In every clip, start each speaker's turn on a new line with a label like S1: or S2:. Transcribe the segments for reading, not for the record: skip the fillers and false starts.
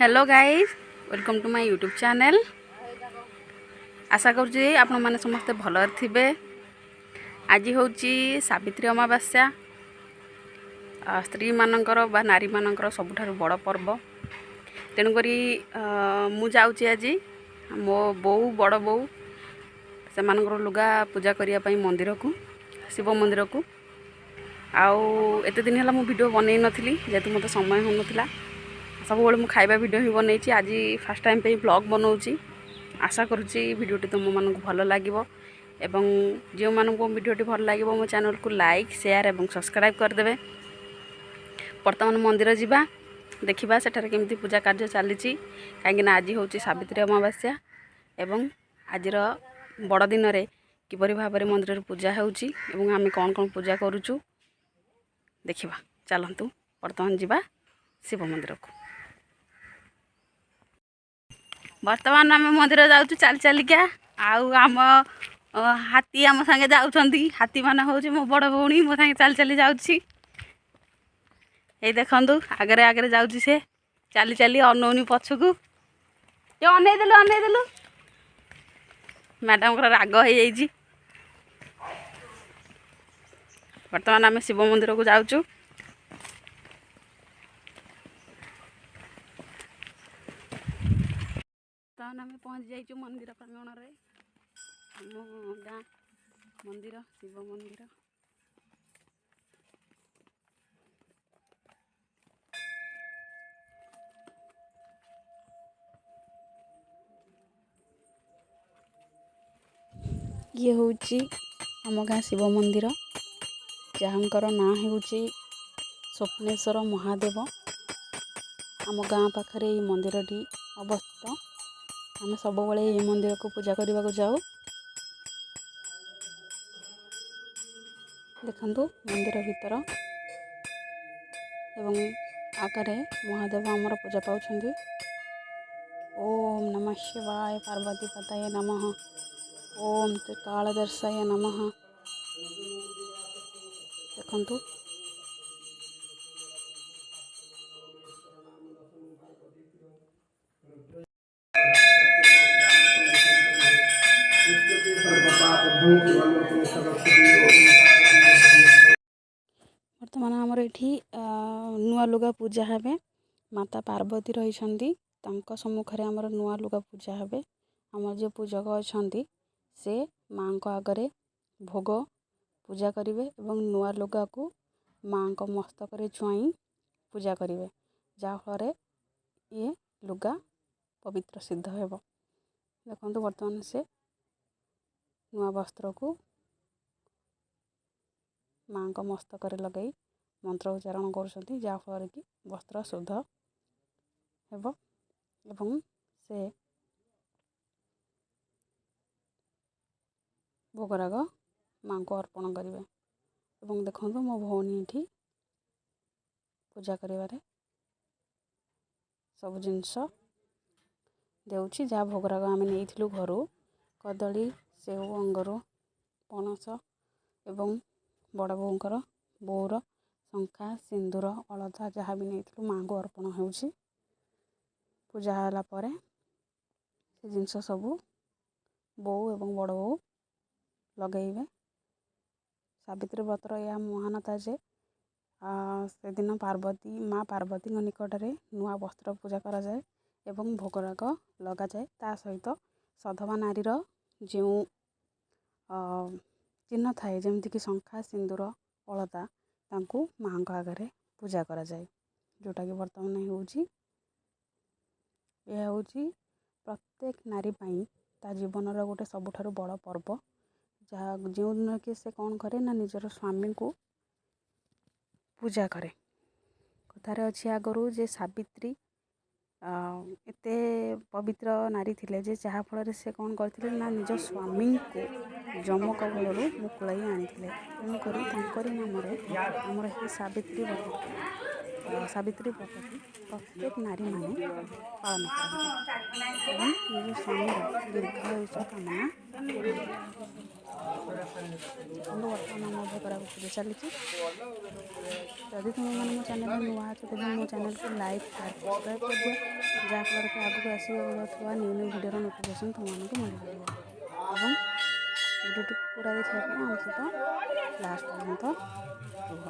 S1: Hello guys, welcome to my YouTube channel. आशा करुँची आपण मैंने समस्ते भल थे। आज हूँ सावित्री अमावास्या, स्त्री मानकर बा नारी मानकर सबुठार बड़ पर्व। तेणुक मु जाऊँगी आज मो बो बड़ बो से लुगा पूजा करने मंदिर को, शिव मंदिर को। आउ एत दिन है मुझे वीडियो बनई नी जेहेतु मत समय हो नाला। सब मुझे खाଇବା वीडियो ही बनई। आज फास्ट टाइम पे ब्लॉग बनाऊँगी। आशा करुँची वीडियोटी तुम मानक भल लगे एवं जो मानक वीडियोटी भल लगे मो चैनल को लाइक शेयर और सब्सक्राइब करदे। वर्तमान मंदिर जावा देखा सेठार केमती पूजा कार्य चली कहीं आज हूँ सावित्री अमावास्या एवं आज बड़ दिन में किपरि भाव में मंदिर पूजा होमें कौन कौन पूजा करुचु देखा। चलतु वर्तमान जावा शिव मंदिर को। वर्तमान आम मंदिर जाऊँ चली चलिका आम हाथी आम सागे जाऊँगी। हाथी मान हूँ मो बड़ भौणी मो सागे चली चली जाऊँगी। ये देखु आगे आगे जाऊँगी से चली चली अनौनी पछकू ये अनेदेलु मैडम राग हो जाइए। वर्तमान आम शिव मंदिर को जाऊँ। आम पहुँच जाइए मंदिर प्रांगण में। आम गाँ मंदिर शिव मंदिर। ये हूँ आम गाँ शिव मंदिर जहाँकर ना हूँ स्वप्नेश्वर महादेव। आम गाँ पाखरे ये मंदिरटी अवस्थित। आम सब बड़े ये मंदिर को पूजा करने को जाऊ। देखंतु मंदिर भीतर एवं आगे महादेव आमर पूजा पाउछंदी। ओम नमः शिवाय पार्वती पतये नमः। ओम त्रिकालदर्शय नमः। देखंतु वर्तमान आमर ये नुआ लुगा पूजा हेबे। माता पार्वती रही सम्मुखें आमर नुआ लुगा पूजा हेबे। आमर जो पूजक अच्छा से माँ को आगरे भोग पूजा करेंगे और नुआ लुगा को माँ को मस्तक छुआई पूजा करेंगे जहाँफल ये लुगा पवित्र सिद्ध हेब। देखो वर्तमान से नुआ वस्त्र को माँ को मस्तक लगे मंत्र उच्चारण कर जहाँफल कि वस्त्र शुद्ध हेब एवं से भोगराग माँ को अर्पण करेंगे। एवं देखो मो भौणी ये पूजा करिवारे सब जिनस देउछि। जहाँ भोगराग आम नहीं घर कदली सेव अंगूर पणस एवं बड़ बोर बोर शंखा सिंदूर अलता जहाँ भी नहीं माँ को अर्पण हो पूजा होला परे से जिनस सबू बो एवं बड़ बो लगेबे। सावित्री व्रतर यह महानता जे से दिन पार्वती माँ पार्वती निकट में नुआ वस्त्र पूजा करा जाए एवं भोगराग लगा जाए। ता सहित सधवा नारीर जो चिन्ह थाए जमीक शंखा सिंदूर अलता तांकु माँ को आगे पूजा करा जाए। जोटा कि वर्तमान होउछि यह होउछि प्रत्येक नारी पाई ता जीवन गोटे सबुठारु बड़ पर्व। जहाँ जो दिन कि से कौन करे ना निजर स्वामी को पूजा करे। कथार अच्छी आगरू जे सावित्री एते पवित्र नारी थिले जे जहाँफल से कौन करते ना निज स्वामी को जम कबल मुकुलाई आनी तेणुक नाम आमर ही सावित्री व्रत प्रत्येक नारी माने पालन करते निज स्वामी दीर्घायुष कामना। ବର୍ତ୍ତମାନ ଆମ ଭୋଗରାକୁ ପୂଜା ଚାଲିଛି। ଯଦି ତୁମେମାନେ ମୋ ଚ୍ୟାନେଲରେ ନୂଆ ଅଛ ତେବେ ମୋ ଚ୍ୟାନେଲକୁ ଲାଇକ୍ ସବସ୍କ୍ରାଇବ୍ କରିଦିଅ, ଯାହାଫଳରେ କି ଆଗକୁ ଆସିବାକୁ ଯାଉଥିବା ନ୍ୟୁ ଭିଡ଼ିଓର ନୋଟିଫିକେସନ୍ ତୁମମାନଙ୍କୁ ମିଳିପାରିବ। ଏବଂ ଭିଡ଼ିଓଟି ପୁରା ଦେଖିବା ପାଇଁ ଆମ ସହିତ ଲାଷ୍ଟ ପର୍ଯ୍ୟନ୍ତ ରୁହ।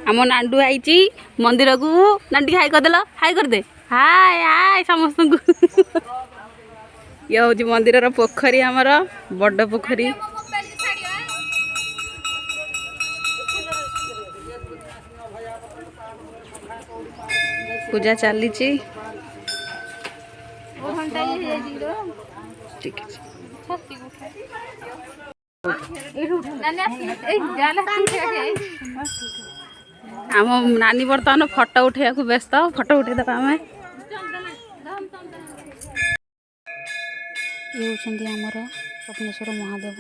S1: ଆମ ନାଣ୍ଡୁ ଆଇଛି ମନ୍ଦିରକୁ। ନାଣ୍ଡି ହାଇ କରିଦେଲ, ହାଇ କରିଦେ, ହାଇ ହାଇ ସମସ୍ତଙ୍କୁ। ଇଏ ହେଉଛି ମନ୍ଦିରର ପୋଖରୀ, ଆମର ବଡ଼ ପୋଖରୀ। ପୂଜା ଚାଲିଛି। ଠିକ ଅଛି। ଆମ ନାନୀ ବର୍ତ୍ତମାନ ଫଟୋ ଉଠେଇବାକୁ ବ୍ୟସ୍ତ, ଫଟୋ ଉଠେଇଦେବା ଆମେ। ଇଏ ହେଉଛନ୍ତି ଆମର ସ୍ୱପ୍ନେଶ୍ୱର ମହାଦେବ।